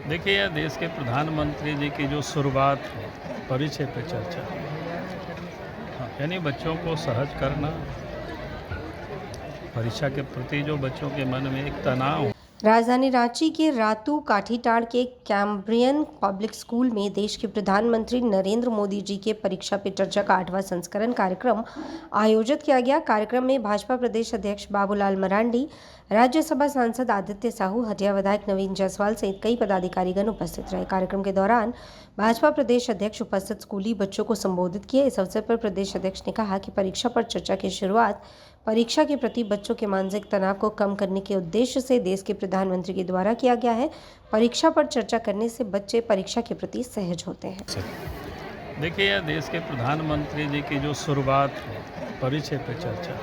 देखिए, यह देश के प्रधानमंत्री जी की जो शुरुआत है परिचय पे चर्चा, हाँ, यानी बच्चों को सहज करना, परीक्षा के प्रति जो बच्चों के मन में एक तनाव। राजधानी रांची के रातू काठीटाड़ के कैम्ब्रियन पब्लिक स्कूल में देश के प्रधानमंत्री नरेंद्र मोदी जी के परीक्षा पे चर्चा का 8वां संस्करण कार्यक्रम आयोजित किया गया। कार्यक्रम में भाजपा प्रदेश अध्यक्ष बाबूलाल मरांडी, राज्यसभा सांसद आदित्य साहू, हटिया विधायक नवीन जायसवाल सहित कई पदाधिकारीगण उपस्थित रहे। कार्यक्रम के दौरान भाजपा प्रदेश अध्यक्ष उपस्थित स्कूली बच्चों को संबोधित किए। इस अवसर पर प्रदेश अध्यक्ष ने कहा कि परीक्षा पर चर्चा की शुरुआत परीक्षा के प्रति बच्चों के मानसिक तनाव को कम करने के उद्देश्य से देश के प्रधानमंत्री के द्वारा किया गया है। परीक्षा पर चर्चा करने से बच्चे परीक्षा के प्रति सहज होते हैं। देखिए, यह देश के प्रधानमंत्री जी की जो शुरुआत है परिचय पे चर्चा,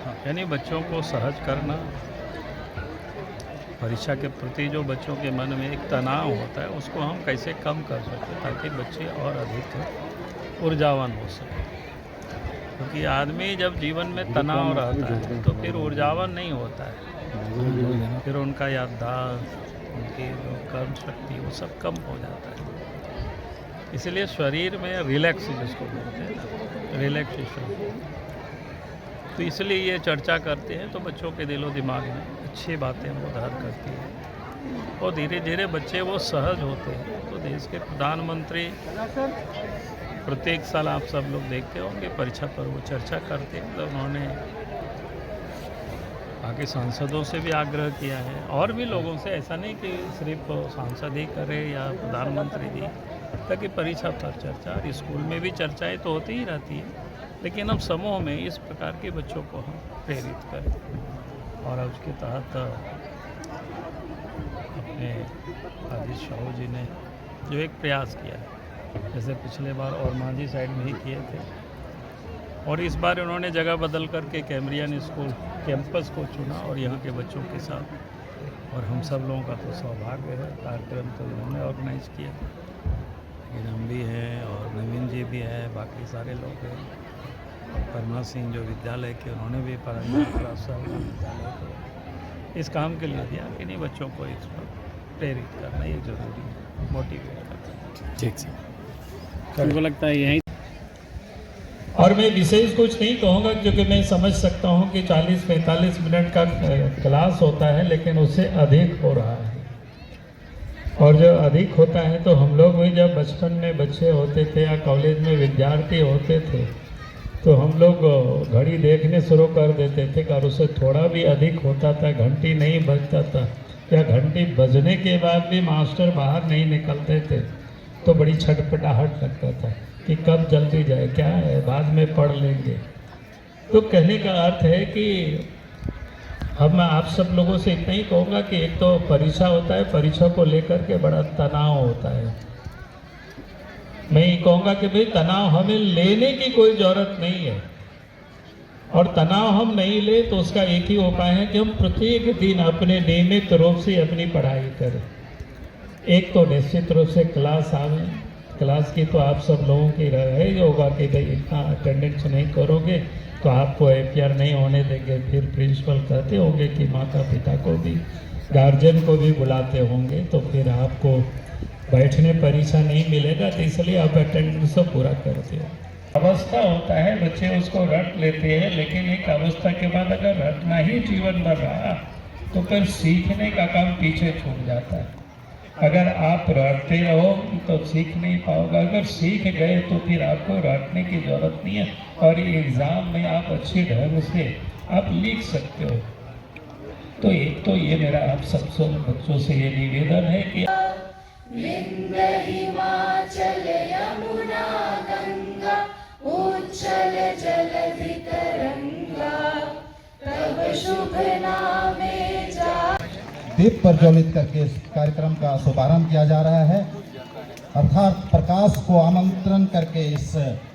हाँ, यानी बच्चों को सहज करना, परीक्षा के प्रति जो बच्चों के मन में एक तनाव होता है उसको हम कैसे कम कर सकते ताकि बच्चे और अधिक ऊर्जावान हो सकें। क्योंकि आदमी जब जीवन में तनाव रहता है तो फिर ऊर्जावान नहीं होता है, फिर उनका याददाश्त, उनकी जो कर्म शक्ति वो सब कम हो जाता है। इसलिए शरीर में रिलैक्स जिसको बोलते हैं ना, रिलैक्सेशन, तो इसलिए ये चर्चा करते हैं तो बच्चों के दिलो दिमाग में अच्छी बातें वो धार करती हैं और धीरे धीरे बच्चे वो सहज होते हैं। तो देश के प्रधानमंत्री प्रत्येक साल आप सब लोग देखते होंगे परीक्षा पर वो चर्चा करते हैं। तो उन्होंने बाकी सांसदों से भी आग्रह किया है और भी लोगों से, ऐसा नहीं कि सिर्फ सांसद ही करे या प्रधानमंत्री जी, ताकि परीक्षा पर चर्चा, स्कूल में भी चर्चाएं तो होती ही रहती है, लेकिन अब समूह में इस प्रकार के बच्चों को हम प्रेरित करें। और उसके तहत अपने आदित्य साहू जी ने जो एक प्रयास किया है, जैसे पिछले बार और मांझी साइड में ही किए थे, और इस बार उन्होंने जगह बदल करके कैम्ब्रियन स्कूल कैंपस को चुना और यहाँ के बच्चों के साथ, और हम सब लोगों का तो सौभाग्य है, कार्यक्रम तो इन्होंने ऑर्गेनाइज किया, लेकिन हम भी हैं और नवीन जी भी हैं, बाकी सारे लोग हैं, परमा सिंह जो विद्यालय के, उन्होंने भी विद्यालय को इस काम के लिए दिया कि नहीं, बच्चों को इस पर प्रेरित करना ये जरूरी है, मोटिवेट करना। ठीक से हमको लगता है यही। और मैं विशेष कुछ नहीं कहूँगा क्योंकि मैं समझ सकता हूँ कि 40-45 मिनट का क्लास होता है, लेकिन उससे अधिक हो रहा है। और जो अधिक होता है तो हम लोग भी जब बचपन में बच्चे होते थे या कॉलेज में विद्यार्थी होते थे तो हम लोग घड़ी देखने शुरू कर देते थे और उससे थोड़ा भी अधिक होता था, घंटी नहीं बजता था या घंटी बजने के बाद भी मास्टर बाहर नहीं निकलते थे तो बड़ी छटपटाहट लगता था कि कब जल्दी जाए, क्या है बाद में पढ़ लेंगे। तो कहने का अर्थ है कि अब मैं आप सब लोगों से इतना ही कहूँगा कि एक तो परीक्षा होता है, परीक्षा को लेकर के बड़ा तनाव होता है। मैं ये कहूँगा कि भाई तनाव हमें लेने की कोई ज़रूरत नहीं है, और तनाव हम नहीं ले तो उसका एक ही उपाय है कि हम प्रत्येक दिन अपने नियमित रूप से अपनी पढ़ाई करें। एक तो निश्चित रूप से क्लास आवे, क्लास की तो आप सब लोगों की रहे होगा कि भाई इतना अटेंडेंस नहीं करोगे तो आपको एफआईआर नहीं होने देंगे, फिर प्रिंसिपल कहते होंगे कि माता पिता को भी, गार्जियन को भी बुलाते होंगे, तो फिर आपको बैठने परीक्षा नहीं मिलेगा, तो इसलिए आप अटेंडेंस को पूरा करते हो। अवस्था होता है, बच्चे उसको रट लेते हैं, लेकिन एक अवस्था के बाद अगर रटना ही जीवन भर रहा तो फिर सीखने का काम पीछे छूट जाता है। अगर आप रटते रहो तो सीख नहीं पाओगे, अगर सीख गए तो फिर आपको रटने की जरूरत नहीं है और एग्ज़ाम में आप अच्छे ढंग से आप लिख सकते हो। तो एक तो ये मेरा आप सब बच्चों से ये निवेदन है कि हिमाचल यमुना गंगा उज्जल जलधि तरंगा तब शुभ नामे जा। दीप प्रज्वलित करके इस कार्यक्रम का शुभारंभ किया जा रहा है, अर्थात प्रकाश को आमंत्रण करके इस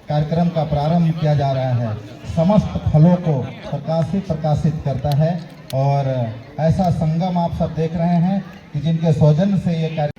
कार्यक्रम का प्रारंभ किया जा रहा है। समस्त फलों को प्रकाश ही प्रकाशित करता है और ऐसा संगम आप सब देख रहे हैं कि जिनके सौजन्य से ये कार्य